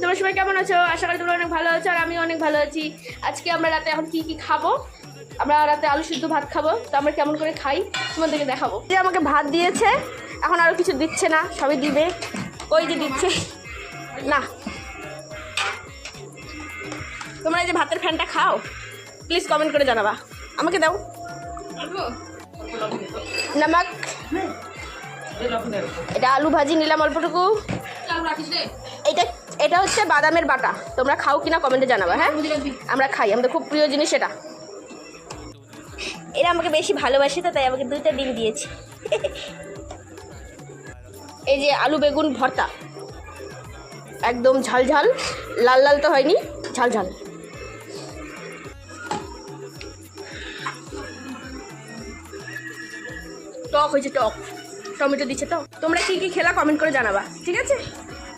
তোমরা সবাই কেমন আছো? আশা করি তোমরা অনেক ভালো আছো আর আমি অনেক ভালো আছি। আজকে আমরা রাতে এখন কি খাবো? আমরা রাতে আলু সিদ্ধ ভাত খাবো। তো আমরা কেমন করে খাই তোমাদেরকে দেখাবো। যে আমাকে ভাত দিয়েছে, এখন আরও কিছু দিচ্ছে না, সবই দিবে। ওই যে দিচ্ছে না। তোমরা এই যে ভাতের ফ্যানটা খাও, প্লিজ কমেন্ট করে জানাবা। আমাকে দাও নমক। এটা আলু ভাজি নিলাম অল্পটুকু। এটা এটা হচ্ছে বাদামের বাটা। তোমরা খাও কিনা কমেন্টে জানাবা। হ্যাঁ, আমরা খাই, আমাদের খুব প্রিয় জিনিস এটা। এরা আমাকে বেশি ভালোবাসে তো তাই আমাকে 2টা ডিম দিয়েছে। এই যে আলু বেগুন ভর্তা, একদম ঝাল ঝাল, লাল লাল তো হয়নি, ঝাল ঝাল। টক হয়েছে, টক টমেটো দিচ্ছে। তো তোমরা কি কি খেলা কমেন্ট করে জানাবা, ঠিক আছে?